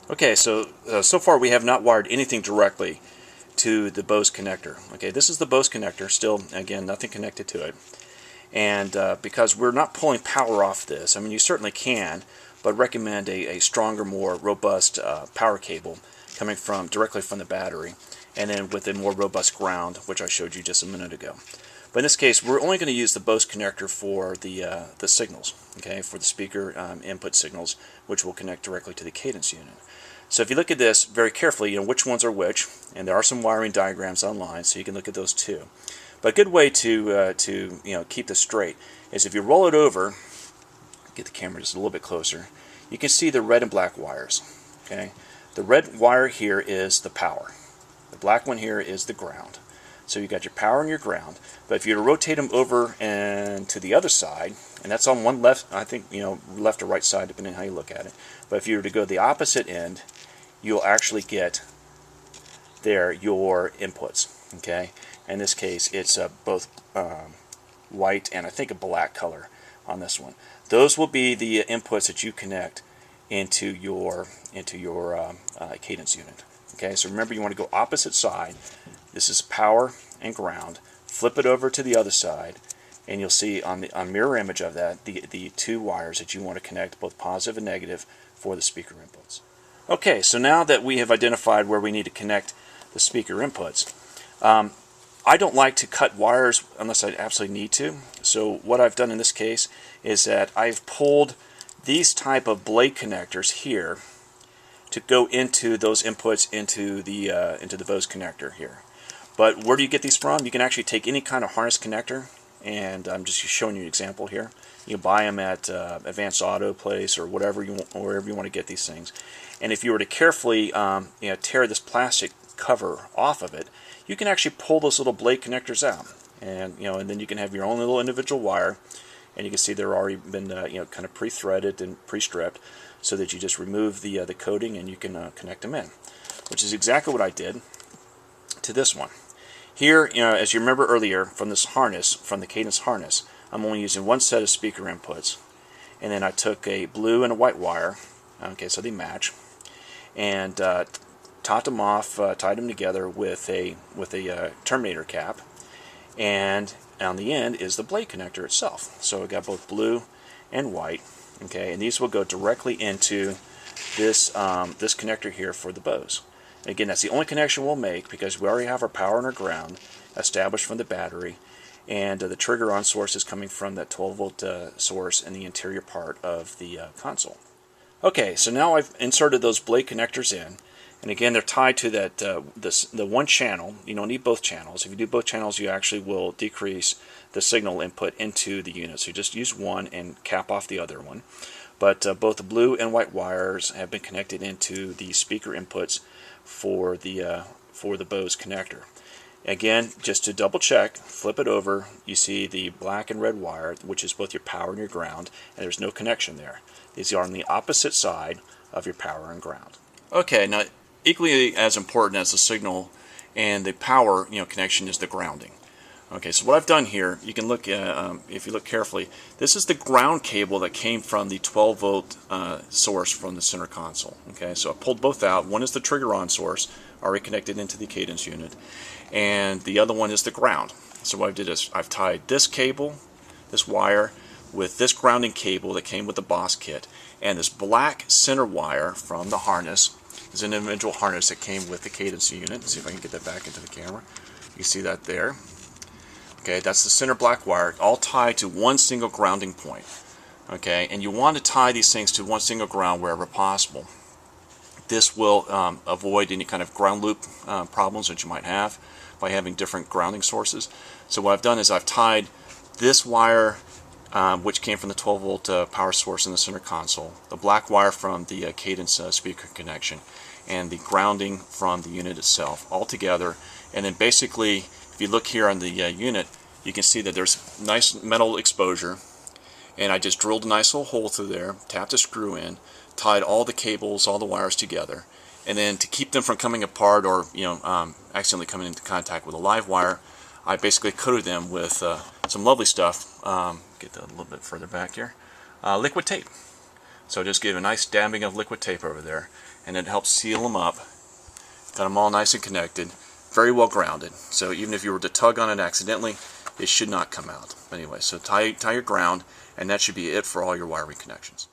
Okay, so far we have not wired anything directly to the Bose connector. Okay, this is the Bose connector, still, again, nothing connected to it. And because we're not pulling power off this, I mean, you certainly can, but recommend a stronger, more robust power cable coming directly from the battery, and then with a more robust ground, which I showed you just a minute ago. But in this case, we're only going to use the Bose connector for the signals, okay, for the speaker input signals, which will connect directly to the Cadence unit. So if you look at this very carefully, you know which ones are which, and there are some wiring diagrams online, so you can look at those too. But a good way to keep this straight is if you roll it over, get the camera just a little bit closer, you can see the red and black wires. Okay, the red wire here is the power. The black one here is the ground. So you got your power and your ground. But if you were to rotate them over and to the other side, and that's on one left, I think, left or right side, depending on how you look at it. But if you were to go to the opposite end, you'll actually get there your inputs. Okay, in this case, it's both white and I think a black color on this one. Those will be the inputs that you connect into your Cadence unit. Okay, so remember, you want to go opposite side. This is power and ground. Flip it over to the other side, and you'll see on the mirror image of that the two wires that you want to connect, both positive and negative, for the speaker inputs. Okay, so now that we have identified where we need to connect the speaker inputs, I don't like to cut wires unless I absolutely need to. So what I've done in this case is that I've pulled these type of blade connectors here to go into those inputs into the Bose connector here. But where do you get these from? You can actually take any kind of harness connector, and I'm just showing you an example here. You buy them at Advanced Auto Place or wherever you want to get these things. And if you were to carefully tear this plastic cover off of it, you can actually pull those little blade connectors out, and then you can have your own little individual wire, and you can see they're already been kind of pre-threaded and pre-stripped, so that you just remove the coating and you can connect them in, which is exactly what I did to this one. Here, as you remember earlier from this harness, from the Cadence harness, I'm only using one set of speaker inputs, and then I took a blue and a white wire, okay, so they match, and topped them off, tied them together with a terminator cap, and on the end is the blade connector itself. So I got both blue and white, okay, and these will go directly into this this connector here for the Bose. And again, that's the only connection we'll make because we already have our power and our ground established from the battery, and the trigger on source is coming from that 12-volt source in the interior part of the console. Okay, so now I've inserted those blade connectors in, and again they're tied to that the one channel. You don't need both channels. If you do both channels, you actually will decrease the signal input into the unit. So you just use one and cap off the other one. But both the blue and white wires have been connected into the speaker inputs for the Bose connector. Again, just to double check, flip it over, you see the black and red wire, which is both your power and your ground, and there's no connection there. These are on the opposite side of your power and ground. Okay, now equally as important as the signal and the power connection is the grounding. Okay, so what I've done here, you can look if you look carefully, this is the ground cable that came from the 12-volt source from the center console. Okay, so I pulled both out. One is the trigger on source, already connected into the Cadence unit, and the other one is the ground. So what I did is I've tied this cable, this wire, with this grounding cable that came with the Bose kit, and this black center wire from the harness is an individual harness that came with the Cadence unit. Let's see if I can get that back into the camera. You see that there. Okay, that's the center black wire, all tied to one single grounding point. Okay, and you want to tie these things to one single ground wherever possible. This will avoid any kind of ground loop problems that you might have by having different grounding sources. So what I've done is I've tied this wire, which came from the 12-volt power source in the center console, the black wire from the Cadence speaker connection, and the grounding from the unit itself, all together. And then basically, if you look here on the unit, you can see that there's nice metal exposure, and I just drilled a nice little hole through there, tapped a screw in, tied all the cables, all the wires together, and then to keep them from coming apart or accidentally coming into contact with a live wire, I basically coated them with some lovely stuff. Get that a little bit further back here. Liquid tape. So just give a nice dabbing of liquid tape over there, and it helps seal them up. Got them all nice and connected, very well grounded. So even if you were to tug on it accidentally, it should not come out. Anyway, so tie your ground, and that should be it for all your wiring connections.